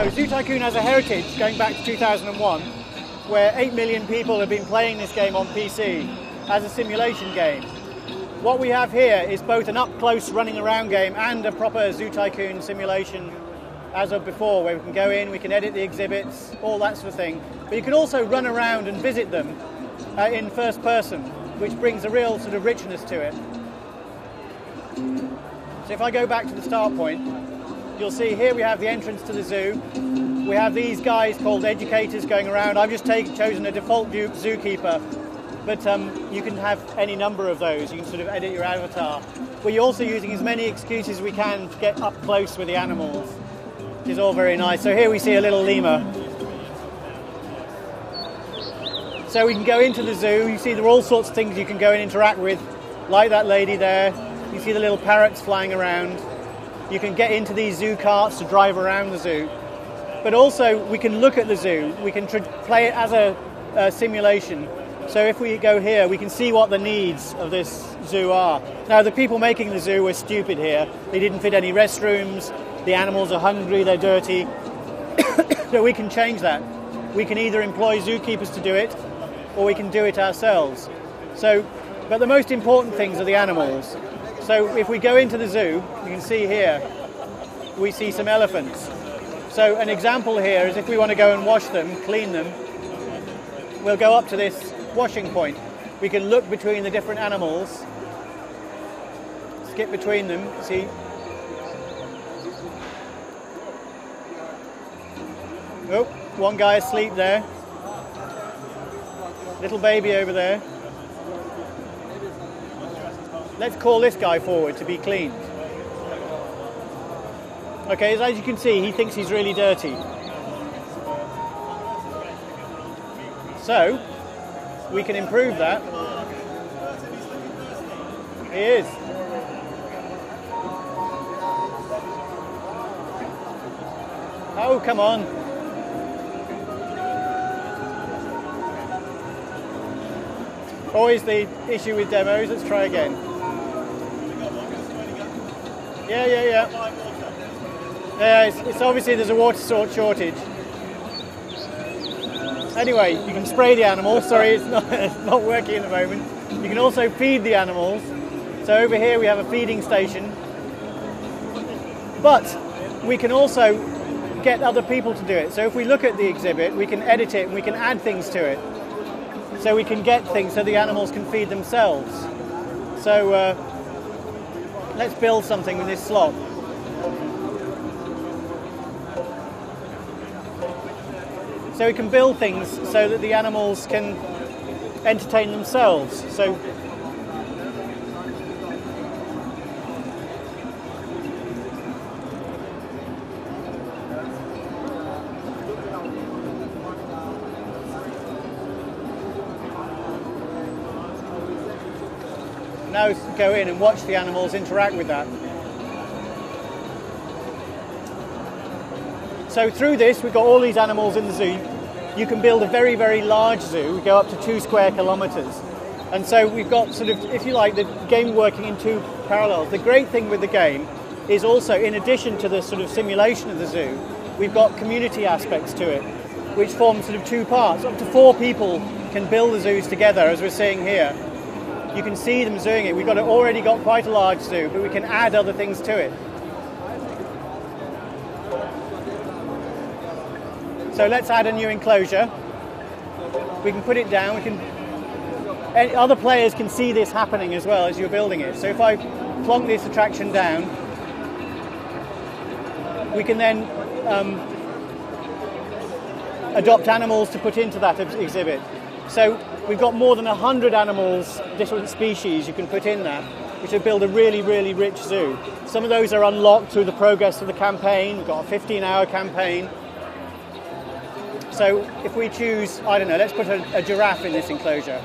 go. Zoo Tycoon has a heritage going back to 2001, where 8 million people have been playing this game on PC as a simulation game. What we have here is both an up-close running around game and a proper Zoo Tycoon simulation as of before, where we can go in, we can edit the exhibits, all that sort of thing. But you can also run around and visit them in first person, which brings a real sort of richness to it. So if I go back to the start point, you'll see here we have the entrance to the zoo. We have these guys called educators going around. I've just chosen a default zookeeper, but you can have any number of those. You can sort of edit your avatar. We're also using as many excuses as we can to get up close with the animals, which is all very nice. So here we see a little lemur. So we can go into the zoo. You see there are all sorts of things you can go and interact with, like that lady there. You see the little parrots flying around. You can get into these zoo carts to drive around the zoo. But also we can look at the zoo. We can play it as a simulation. So if we go here, we can see what the needs of this zoo are. Now, the people making the zoo were stupid here. They didn't fit any restrooms. The animals are hungry, they're dirty. So we can change that. We can either employ zookeepers to do it, or we can do it ourselves. But the most important things are the animals. So if we go into the zoo, you can see here, we see some elephants. So an example here is if we want to go and wash them, clean them, we'll go up to this washing point. We can look between the different animals, skip between them, see. Oh, one guy asleep there. Little baby over there. Let's call this guy forward to be cleaned. Okay, as you can see, he thinks he's really dirty. So, we can improve that. He is. Oh, come on. Always the issue with demos. Let's try again. Yeah, it's obviously there's a water shortage. Anyway, you can spray the animals. Sorry, it's not working at the moment. You can also feed the animals. So over here we have a feeding station. But we can also get other people to do it. So if we look at the exhibit, we can edit it and we can add things to it. So we can get things so the animals can feed themselves. So let's build something with this slot. So we can build things so that the animals can entertain themselves. So now go in and watch the animals interact with that. So through this, we've got all these animals in the zoo. You can build a very, very large zoo. We go up to 2 square kilometers. And so we've got sort of, if you like, the game working in 2 parallels. The great thing with the game is also, in addition to the sort of simulation of the zoo, we've got community aspects to it, which form sort of 2 parts. Up to 4 people can build the zoos together, as we're seeing here. You can see them doing it. We've already got quite a large zoo, but we can add other things to it. So let's add a new enclosure. We can put it down. Other players can see this happening as well as you're building it. So if I plonk this attraction down, we can then adopt animals to put into that exhibit. So we've got more than 100 animals, different species you can put in that, which will build a really, really rich zoo. Some of those are unlocked through the progress of the campaign. We've got a 15-hour campaign. So if we choose, I don't know, let's put a giraffe in this enclosure.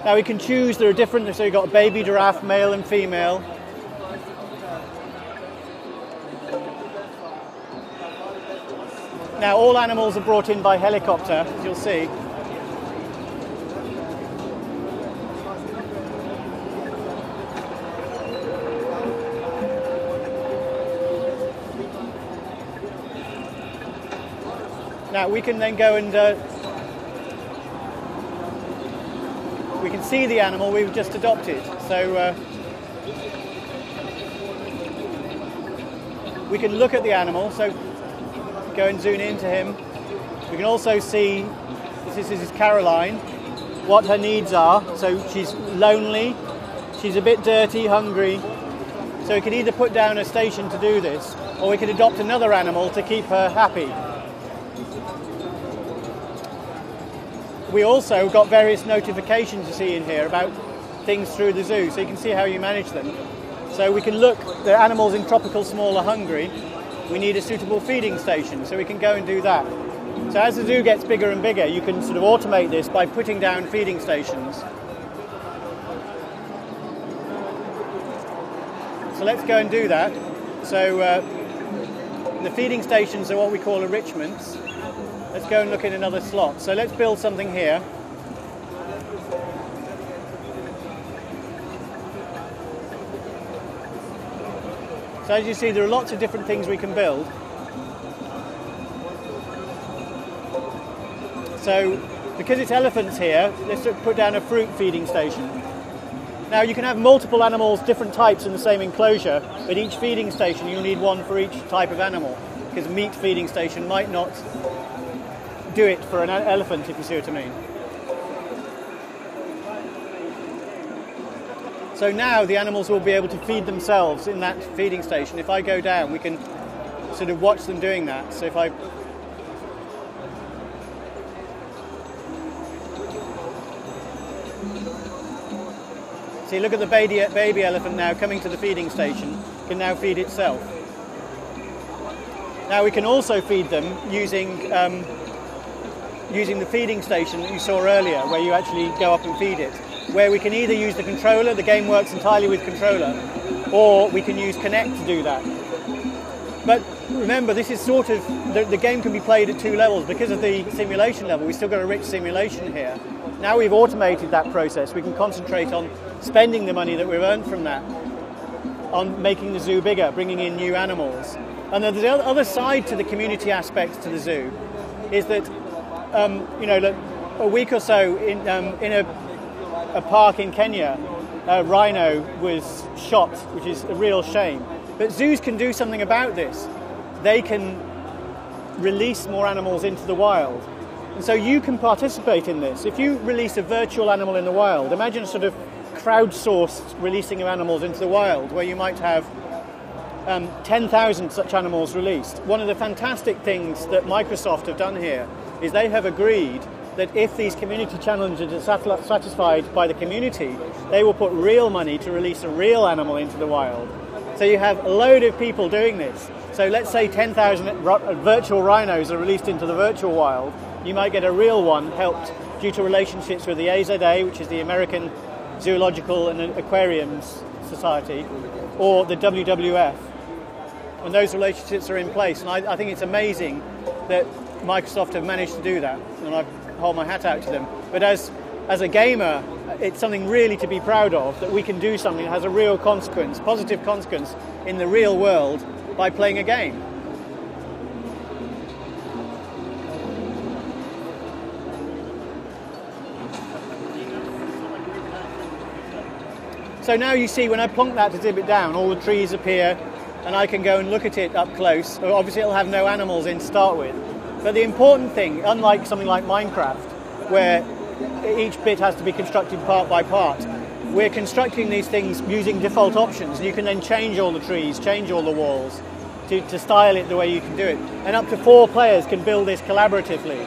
Now we can choose, there are different, so you've got a baby giraffe, male and female. Now all animals are brought in by helicopter, as you'll see. Now we can then go and we can see the animal we've just adopted. So we can look at the animal, so go and zoom into him. We can also see, this is Caroline, what her needs are. So she's lonely, she's a bit dirty, hungry. So we can either put down a station to do this, or we could adopt another animal to keep her happy. We also got various notifications you see in here about things through the zoo, so you can see how you manage them. So we can look, the animals in tropical small are hungry, we need a suitable feeding station, so we can go and do that. So as the zoo gets bigger and bigger, you can sort of automate this by putting down feeding stations. So let's go and do that. So the feeding stations are what we call enrichments. Let's go and look in another slot. So let's build something here. So as you see, there are lots of different things we can build. So because it's elephants here, let's put down a fruit feeding station. Now you can have multiple animals, different types in the same enclosure, but each feeding station you'll need one for each type of animal, because a meat feeding station might not do it for an elephant, if you see what I mean. So now the animals will be able to feed themselves in that feeding station. If I go down, we can sort of watch them doing that. So if I see, look at the baby elephant now coming to the feeding station, can now feed itself. Now we can also feed them using the feeding station that you saw earlier, where you actually go up and feed it, where we can either use the controller, the game works entirely with controller, or we can use Connect to do that. But remember, this is sort of, the game can be played at two levels. Because of the simulation level, we've still got a rich simulation here. Now we've automated that process, we can concentrate on spending the money that we've earned from that, on making the zoo bigger, bringing in new animals. And then the other side to the community aspect to the zoo is that, a week or so in a park in Kenya, a rhino was shot, which is a real shame. But zoos can do something about this. They can release more animals into the wild. And so you can participate in this. If you release a virtual animal in the wild, imagine a sort of crowdsourced releasing of animals into the wild, where you might have 10,000 such animals released. One of the fantastic things that Microsoft have done here is they have agreed that if these community challenges are satisfied by the community, they will put real money to release a real animal into the wild. So you have a load of people doing this. So let's say 10,000 virtual rhinos are released into the virtual wild. You might get a real one helped due to relationships with the AZA, which is the American Zoological and Aquariums Society, or the WWF. And those relationships are in place. And I think it's amazing that Microsoft have managed to do that. And I hold my hat out to them. But as a gamer, it's something really to be proud of, that we can do something that has a real consequence, positive consequence in the real world by playing a game. So now you see when I plonk that exhibit down, all the trees appear and I can go and look at it up close. Obviously it'll have no animals in to start with. But the important thing, unlike something like Minecraft, where each bit has to be constructed part by part, we're constructing these things using default options. You can then change all the trees, change all the walls to style it the way you can do it. And up to 4 players can build this collaboratively,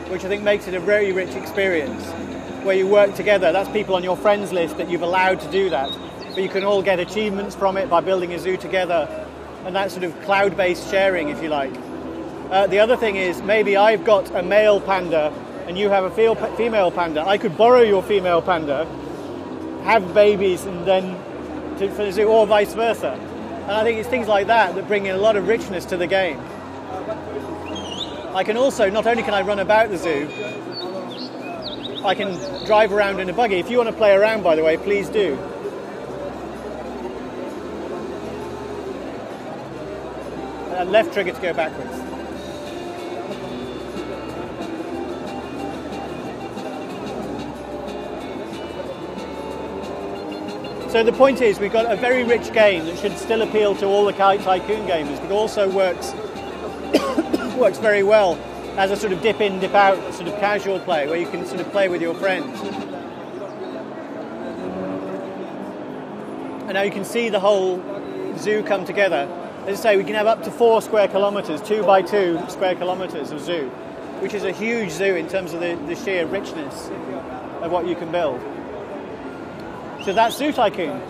which I think makes it a very rich experience, where you work together. That's people on your friends list that you've allowed to do that. But you can all get achievements from it by building a zoo together, and that sort of cloud-based sharing, if you like. The other thing is, maybe I've got a male panda and you have a female panda. I could borrow your female panda, have babies, and then for the zoo, or vice versa. And I think it's things like that that bring in a lot of richness to the game. I can also, not only can I run about the zoo, I can drive around in a buggy. If you want to play around, by the way, please do. And left trigger to go backwards. So the point is, we've got a very rich game that should still appeal to all the Tycoon gamers, but also works very well as a sort of dip in, dip out sort of casual play, where you can sort of play with your friends. And now you can see the whole zoo come together. As I say, we can have up to 4 square kilometres, 2 by 2 square kilometres of zoo, which is a huge zoo in terms of the sheer richness of what you can build. So that's Zoo Tycoon.